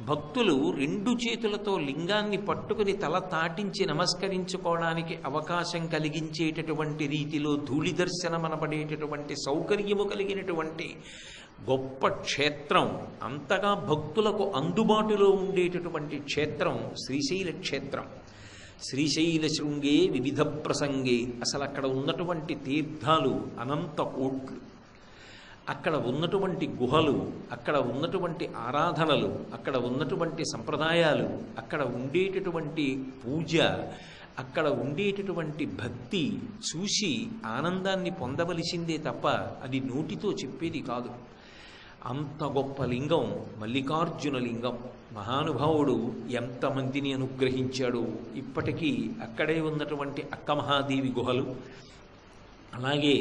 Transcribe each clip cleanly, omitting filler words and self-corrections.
భక్తులు రెండు చేతులతో లింగాన్ని పట్టుకుని తల తాటించి నమస్కరించుకోవడానికి అవకాశం కలిగించేటటువంటి రీతిలో ధూళి దర్శనం అనబడేటటువంటి సౌకర్యము కలిగినటువంటి గొప్ప క్షేత్రం, అంతగా భక్తులకు అందుబాటులో ఉండేటటువంటి క్షేత్రం శ్రీశైల క్షేత్రం. శ్రీశైల శృంగే వివిధ ప్రసంగే, అసలు అక్కడ ఉన్నటువంటి తీర్థాలు అనంత కోట్లు, అక్కడ ఉన్నటువంటి గుహలు, అక్కడ ఉన్నటువంటి ఆరాధనలు, అక్కడ ఉన్నటువంటి సంప్రదాయాలు, అక్కడ ఉండేటటువంటి పూజ, అక్కడ ఉండేటటువంటి భక్తి చూసి ఆనందాన్ని పొందవలసిందే తప్ప అది నోటితో చెప్పేది కాదు. అంత గొప్ప లింగం మల్లికార్జున లింగం. మహానుభావుడు ఎంతమందిని అనుగ్రహించాడు. ఇప్పటికీ అక్కడే ఉన్నటువంటి అక్కమహాదేవి గుహలు, అలాగే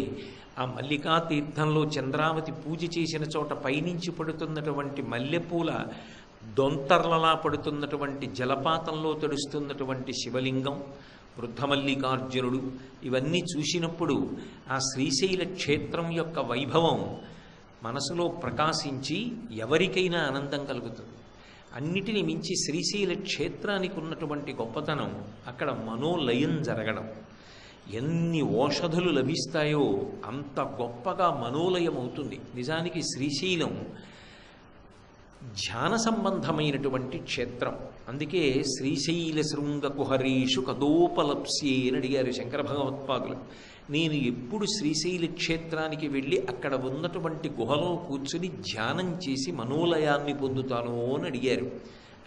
ఆ మల్లికా తీర్థంలో చంద్రావతి పూజ చేసిన చోట పైనుంచి పడుతున్నటువంటి మల్లెపూల దొంతర్లలా పడుతున్నటువంటి జలపాతంలో తడుస్తున్నటువంటి శివలింగం, వృద్ధమల్లికార్జునుడు, ఇవన్నీ చూసినప్పుడు ఆ శ్రీశైల క్షేత్రం యొక్క వైభవం మనసులో ప్రకాశించి ఎవరికైనా ఆనందం కలుగుతుంది. అన్నిటిని మించి శ్రీశైల క్షేత్రానికి ఉన్నటువంటి గొప్పతనం అక్కడ మనోలయం జరగడం. ఎన్ని ఓషధులు లభిస్తాయో అంత గొప్పగా మనోలయం అవుతుంది. నిజానికి శ్రీశైలం ధ్యాన సంబంధమైనటువంటి క్షేత్రం. అందుకే శ్రీశైల శృంగ కుహరీషు కదోపలప్స్యే అని అడిగారు శంకర భగవత్పాదులు. నేను ఎప్పుడు శ్రీశైల క్షేత్రానికి వెళ్ళి అక్కడ ఉన్నటువంటి గుహలో కూర్చుని ధ్యానం చేసి మనోలయాన్ని పొందుతాను అని అడిగారు.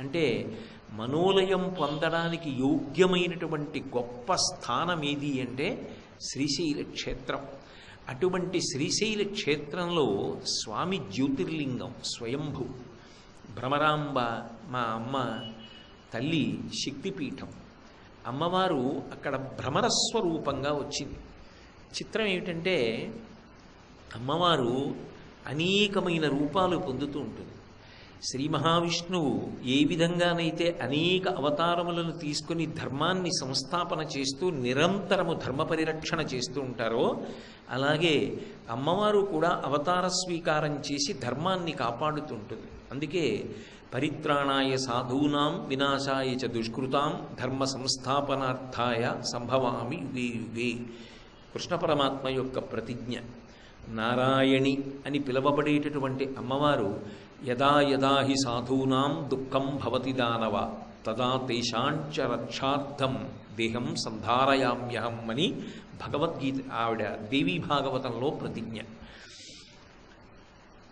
అంటే మనోలయం పొందడానికి యోగ్యమైనటువంటి గొప్ప స్థానం ఏది అంటే శ్రీశైల క్షేత్రం. అటువంటి శ్రీశైల క్షేత్రంలో స్వామి జ్యోతిర్లింగం స్వయంభు, భ్రమరాంబ మా అమ్మ తల్లి శక్తిపీఠం. అమ్మవారు అక్కడ భ్రమరస్వరూపంగా వచ్చింది. చిత్రం ఏమిటంటే అమ్మవారు అనేకమైన రూపాలు పొందుతూ ఉంటుంది. శ్రీ మహావిష్ణువు ఏ విధంగానైతే అనేక అవతారములను తీసుకుని ధర్మాన్ని సంస్థాపన చేస్తూ నిరంతరము ధర్మ పరిరక్షణ చేస్తూ ఉంటారో, అలాగే అమ్మవారు కూడా అవతార స్వీకారం చేసి ధర్మాన్ని కాపాడుతుంటుంది. అందుకే పరిత్రాణాయ సాధూనాం వినాశాయ చ దుష్కృతాం ధర్మ సంస్థాపనార్థాయ సంభవామి యుగే యుగే, కృష్ణ పరమాత్మ యొక్క ప్రతిజ్ఞ. నారాయణి అని పిలువబడేటటువంటి అమ్మవారు యదా యదా హి సాధూనాం దుఃఖం భవతి దానవ తదా తేషాంచ రక్షార్థం దేహం సంధారయామ్యహం అని భగవద్గీత ఆవిడ దేవీ భాగవతంలో ప్రతిజ్ఞ.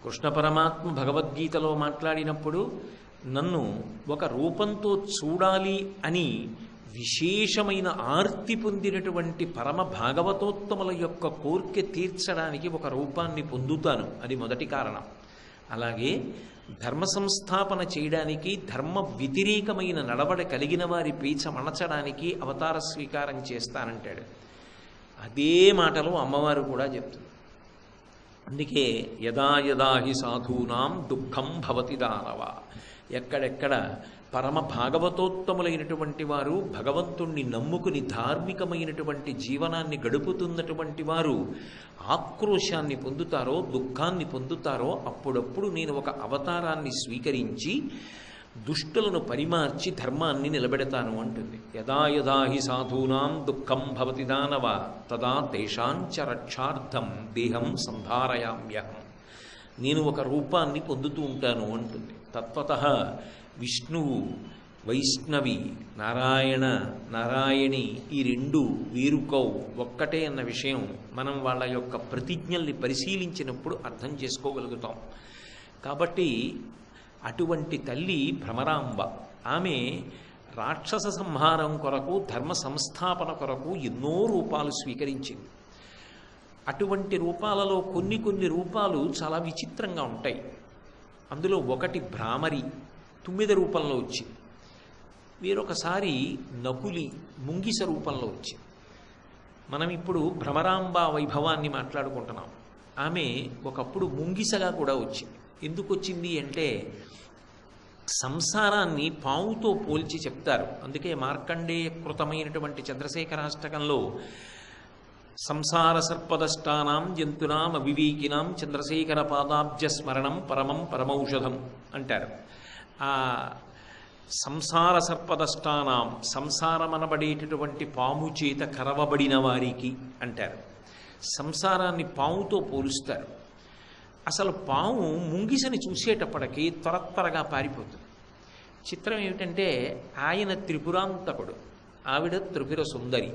కృష్ణ పరమాత్మ భగవద్గీతలో మాట్లాడినప్పుడు నన్ను ఒక రూపంతో చూడాలి అని విశేషమైన ఆర్తి పొందినటువంటి పరమ భాగవతోత్తముల యొక్క కోరిక తీర్చడానికి ఒక రూపాన్ని పొందుతాను, అది మొదటి కారణం. అలాగే ధర్మ సంస్థాపన చేయడానికి, ధర్మ వ్యతిరేకమైన నడవడ కలిగిన వారి పీచ మణచడానికి అవతార స్వీకారం చేస్తానంటాడు. అదే మాటలు అమ్మవారు కూడా చెప్తుంది. అందుకే యదా యదా హి సాధూనాం దుఃఖం భవతి దానవ, ఎక్కడెక్కడ పరమ భాగవతోత్తములైనటువంటి వారు భగవంతుణ్ణి నమ్ముకుని ధార్మికమైనటువంటి జీవనాన్ని గడుపుతున్నటువంటి వారు ఆక్రోశాన్ని పొందుతారో, దుఃఖాన్ని పొందుతారో, అప్పుడప్పుడు నేను ఒక అవతారాన్ని స్వీకరించి దుష్టులను పరిమార్చి ధర్మాన్ని నిలబెడతాను అంటుంది. యదా యదా హి సాధూనాం దుఃఖం భవతి దానవ తదా తేషాంచ రక్షార్థం దేహం సంధారయామ్యహం, నేను ఒక రూపాన్ని పొందుతూ ఉంటాను అంటుంది. తత్వతః విష్ణువు, వైష్ణవి, నారాయణ, నారాయణి ఈ రెండు వేరుకౌ ఒక్కటే అన్న విషయం మనం వాళ్ళ యొక్క ప్రతిజ్ఞల్ని పరిశీలించినప్పుడు అర్థం చేసుకోగలుగుతాం. కాబట్టి అటువంటి తల్లి భ్రమరాంబ. ఆమె రాక్షస సంహారం కొరకు, ధర్మ సంస్థాపన కొరకు ఎన్నో రూపాలు స్వీకరించింది. అటువంటి రూపాలలో కొన్ని కొన్ని రూపాలు చాలా విచిత్రంగా ఉంటాయి. అందులో ఒకటి భ్రామరి, 9 రూపంలో వచ్చింది. వేరొకసారి నకులి, ముంగిస రూపంలో వచ్చింది. మనం ఇప్పుడు భ్రమరాంబ వైభవాన్ని మాట్లాడుకుంటున్నాం. ఆమె ఒకప్పుడు ముంగిసగా కూడా వచ్చింది. ఎందుకు వచ్చింది అంటే సంసారాన్ని పావుతో పోల్చి చెప్తారు. అందుకే మార్కండేయ కృతమైనటువంటి చంద్రశేఖరాష్టకంలో సంసార సర్పదష్టానాం జంతునాం అవివేకినాం చంద్రశేఖర పాదాబ్జ స్మరణం పరమం పరమౌషధం అంటారు. ఆ సంసార సర్పదష్టానాం, సంసారమనబడేటటువంటి పాము చేత కరవబడిన వారికి అంటారు. సంసారాన్ని పాముతో పోలుస్తారు. అసలు పాము ముంగిసని చూసేటప్పటికీ త్వరగా పారిపోతుంది. చిత్రం ఏమిటంటే ఆయన త్రిపురాంతకుడు, ఆవిడ త్రిపుర సుందరి.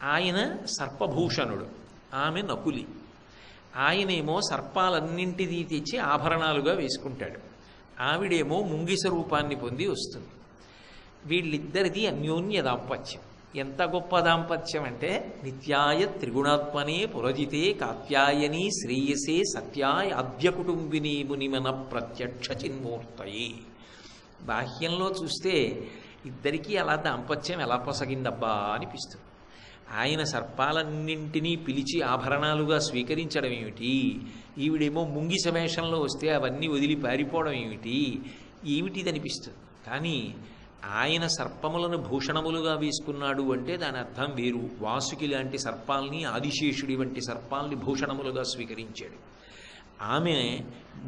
ఆయన సర్పభూషణుడు, ఆమె నకులి. ఆయనేమో సర్పాలన్నింటినీ తెచ్చి ఆభరణాలుగా వేసుకుంటాడు, ఆవిడేమో ముంగిస రూపాన్ని పొంది వస్తుంది. వీళ్ళిద్దరిది అన్యోన్య దాంపత్యం. ఎంత గొప్ప దాంపత్యం అంటే, నిత్యాయ త్రిగుణాత్మనే పురజితే కాత్యాయని శ్రేయసే సత్యాయ ఆద్య కుటుంబిని మునిమన ప్రత్యక్ష చిన్మూర్తయే. బాహ్యంలో చూస్తే ఇద్దరికీ అలా దాంపత్యం ఎలా పొసగిందబ్బా అనిపిస్తుంది. ఆయన సర్పాలన్నింటినీ పిలిచి ఆభరణాలుగా స్వీకరించడం ఏమిటి, ఈవిడేమో ముంగిస వేషంలో వస్తే అవన్నీ వదిలి పారిపోవడం ఏమిటిది అనిపిస్తుంది. కానీ ఆయన సర్పములను భూషణములుగా వేసుకున్నాడు అంటే దాని అర్థం వేరు. వాసుకి లాంటి సర్పాల్ని, ఆదిశేషుడి వంటి సర్పాల్ని భూషణములుగా స్వీకరించాడు. ఆమె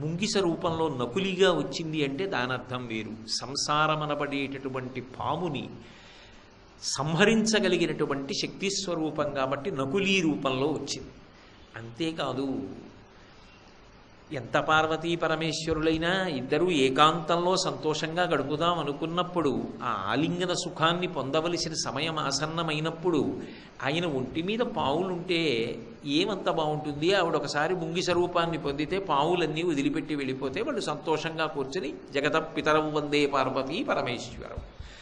ముంగిస రూపంలో నకులిగా వచ్చింది అంటే దాని అర్థం వేరు. సంసారమనబడేటటువంటి పాముని సంహరించగలిగినటువంటి శక్తి స్వరూపం కాబట్టి నకులీ రూపంలో వచ్చింది. అంతేకాదు, ఎంత పార్వతీ పరమేశ్వరులైనా ఇద్దరూ ఏకాంతంలో సంతోషంగా గడుపుదాం అనుకున్నప్పుడు, ఆ ఆలింగన సుఖాన్ని పొందవలసిన సమయం ఆసన్నమైనప్పుడు ఆయన ఒంటి మీద పావులుంటే ఏమంత బాగుంటుంది. ఆవిడ ఒకసారి ముంగిస రూపాన్ని పొందితే పావులన్నీ వదిలిపెట్టి వెళ్ళిపోతే వాళ్ళు సంతోషంగా కూర్చొని జగత పితరం వందే పార్వతీ పరమేశ్వరం